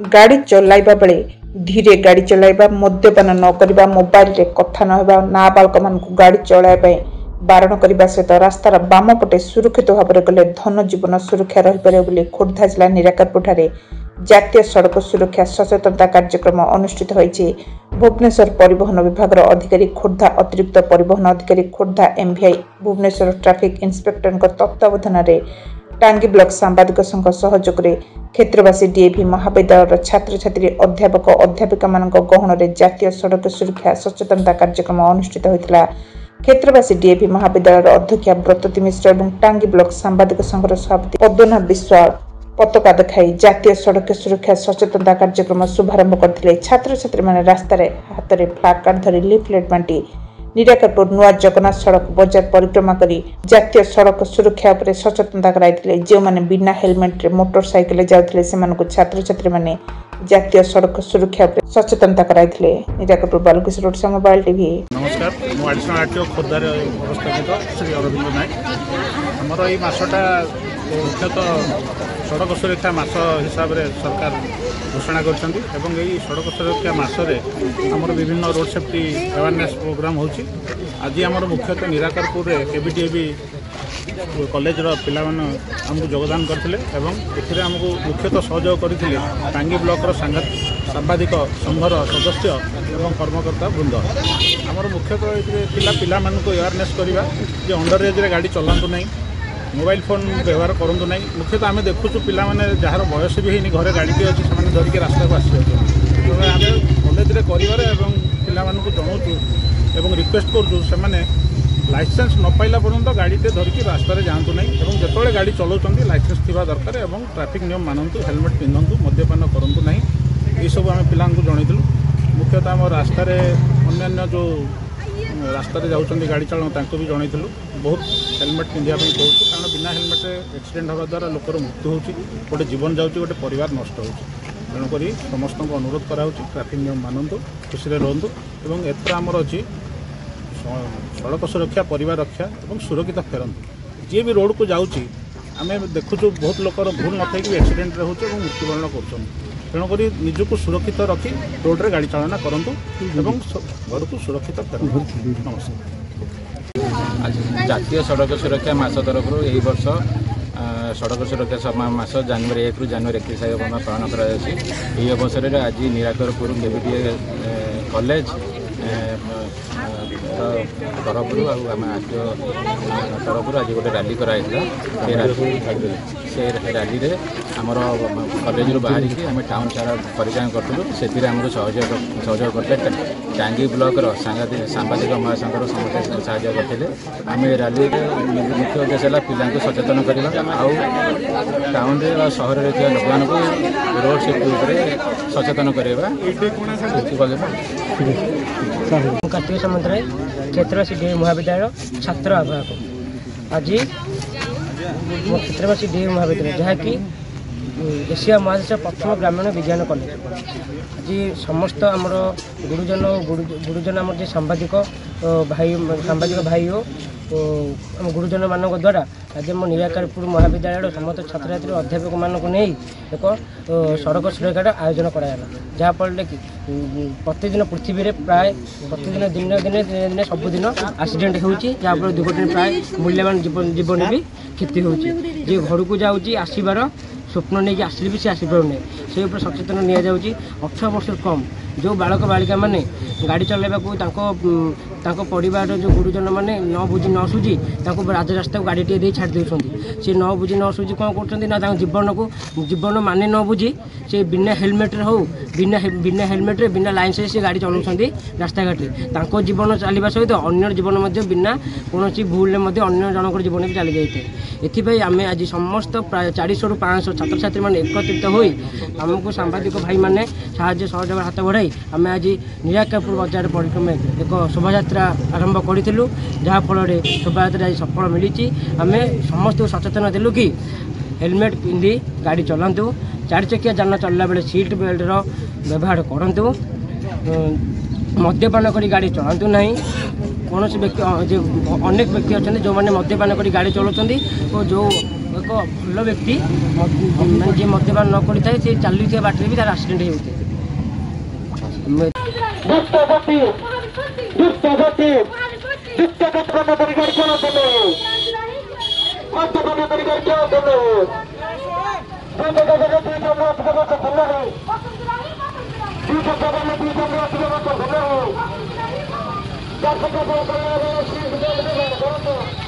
गाड़ी चलाइबा बेले धीरे गाड़ी चलाइबा, मद्यपान न करबा, मोबाइल रे कथा न हेबा, नाबालक मानकु गाड़ी चलाइबा बारण करने सहित रास्तार बाम पटे सुरक्षित भाव में गले धन जीवन सुरक्षा रही खोर्धा जिला निराकरपुर जातीय सड़क सुरक्षा सचेतनता कार्यक्रम अनुष्ठित होइछि। भुवनेश्वर परिवहन विभाग अधिकारी, खोर्धा अतिरिक्त परिवहन अधिकारी, Khordha MVI, Bhubaneswar traffic inspector तत्वावधान में टांगी ब्लॉक सांबादिक संघ सहयोग में क्षेत्रवासी डीएवी महाविद्यालय छात्र छात्री अध्यापक अध्यापिका मान गहन में जातीय सड़क सुरक्षा सचेतनता कार्यक्रम अनुष्ठित होता। क्षेत्रवासी डीएवी महाविद्यालय अध्यक्षा व्रतती मिश्र और टांगी ब्लॉक सांबादिक संघर सभापति पद्मना विश्वाल पताका देखाई जातीय सड़क सुरक्षा सचेतनता कार्यक्रम शुभारंभ करते। छात्र छात्री मैंने रास्तार हाथ में फ्लैग कार्ड धरी लिफलेट बांटी निराकरपुर नुआ जगन्नाथ सड़क बजार परिक्रमा करी जातीय सड़क सुरक्षा पर सचेतनता कराइथिले। जो माने बिना हेलमेट रे मोटरसाइकिल जाउथिले सेमानकु छात्र छात्री माने जातीय सड़क सुरक्षा पर सचेतनता कराइथिले। निराकरपुर बालकिशोर रोड मोबाइल टीवी। नमस्कार, मु एडिशनल आरटीओ खोर्धार अवस्थापित श्री अरविंद नायक। हमर एई मासटा मुख्यतः सड़क सुरक्षा मास हिसाब से सरकार घोषणा कर सड़क सुरक्षा मासरे आमर विभिन्न रोड सेफ्टी अवेयरनेस प्रोग्राम होची। आज आमर मुख्यतः निराकरपुर केबीडीएवी कॉलेज पिला आमको योगदान करथिले एवं एथिरे आमको मुख्यतः सहयोग करथिले टांगी ब्लॉक सांबादिक संघर सदस्य एवं कर्मकर्ता वृंद। आमर मुख्यतः एथिरे पिला मानको अवेयरनेस करबा जे अंडर एज रे गाड़ी चलांतु नहीं, मोबाइल फोन व्यवहार करूँ ना। मुख्यतः आम देखुँ पिला जार बयस भी है घरे गाड़ी भी अच्छी से धरिक रास्ता को आसी आम कॉलेज में कर पिला जनाऊँ रिक्वेस्ट करूँ से लाइसेंस न पाइला पर्यंत गाड़ी धरिक रास्ता जातु ना। जिते गाड़ी चलाऊँ लाइसेंस थी दरकार और ट्रैफिक नियम मानतु, हेलमेट पिंधतु, मद्यपान करूँ ना। यू आम पिला जनइलु। मुख्यतः आम रास्तार अन्य जो रास्ता जाऊँच गाड़ी चालन भी जनइलु। बहुत हेलमेट पिंधा कहूँ कारण बिना हेलमेट एक्सीडेंट होगा द्वारा लोकर मृत्यु होती, गोटे जीवन जाऊँच, गोटे परिवार नष्ट हो। तेणुक समस्त को अनुरोध कराऊँ ट्रैफिक नियम मानतु, खुशी रुहतु और एथर आमर अच्छी सड़क सुरक्षा, परिवार रक्षा और सुरक्षित फेरतु। जी भी रोड को जाऊँगी आम देखुँ बहुत लोकर भूल न थी एक्सीडेंट हो मृत्युवरण कर। तेणुक निजक सुरक्षित रखी रोड रे गाड़ी चालना करूँ और घर को सुरक्षित फेरतु। नमस्कार। जातीय सड़क सुरक्षा मास तरफ यही वर्ष सड़क सुरक्षा मास जनवरी 1 रु जनवरी 31 पालन कर अवसर में आज निराकरपुर केबीडीए कॉलेज तरफ आम आरटीओ तरफ आज गोटे रैली कराई। से रैली रे आमर कॉलेज रू बाहर आम टाउन सारा परिक्रमा करूँ। से सहयोग करते टांगी ब्लॉक सांबादिक महासंघर समस्त साहय करते। आम रैली मुख्य उद्देश्य है पिला सचेतन करवा टाउन रे सहर में लोक मान रोड सेफ्टी सचेतन करवा। कार्तिक सामंतराय क्षेत्रवासी डीएवी महाविद्यालय छात्र आवाहक। आज क्षेत्रवासी डीएवी महाविद्यालय जहाँकि एशिया महादेश प्रथम ग्रामीण विज्ञान कॉलेज। आज समस्त आमर गुरुजन आम सांबादिक भाई आम गुरुजन मान द्वारा आज आम निराकरपुर महाविद्यालय समस्त छात्र छात्री अध्यापक मानक नहीं एक सड़क सुरक्षा आयोजन कराला। जहाँफल कि प्रतिदिन पृथ्वी में प्राय प्रतिदिन दिन दिन दिन सबुदिन एक्सीडेंट होती, जहाँफल दुर्घटना प्राय मूल्यवान जीवन भी क्षति होती। जे घर को जाऊँगी आसबार स्वप्न नहीं आसिले भी सी आसपार से सचेतन नि 18 वर्ष कम जो बालक बालिका माने गाड़ी चलाइबा को परिवार जो गुरुजन मैंने न बुझी न सुझी राजरास्ता को गाड़ी टे छाड़ देउछंती। से न बुझी न सुझी कौन कर जीवन माने न बुझी से बिना हेलमेट हो बिना हेलमेट बिना लाइसेंस से गाड़ी चलाउछंती रास्ता घाटे। तांको जीवन चलवा सहित अन्य जीवन बिना कौन भूल अन्य जनक जीवन भी चली जाए। एथिपाई आम आज समस्त प्राय 400 ରୁ 500 छात्र छात्री मैंने एकत्रित हो आमको सांबादिक भाई मैंने साहाय्य सहयोग हाथ बढ़ाई आम आज निराकरपुर बजार परिक्रमा एक शोभायात्रा आरंभ करूँ। जहाँफल शोभायात्रा आज सफल मिली। आम समस्त को सचेतन देलु कि हेलमेट पिंधि गाड़ी चलातु, 4 चकिया जान चलला बेले सीट बेल्टर व्यवहार करूँ, मद्यपान करी गाड़ी चलातु नहीं। कौन व्यक्ति अनेक व्यक्ति अच्छा जो मैंने मद्यपान करी गाड़ी चलाउछंती और जो एक भल व्यक्ति मैंने जी मद्यपान न करता है से चलुवा बाटे भी तार आक्सीडेट होते Gracias.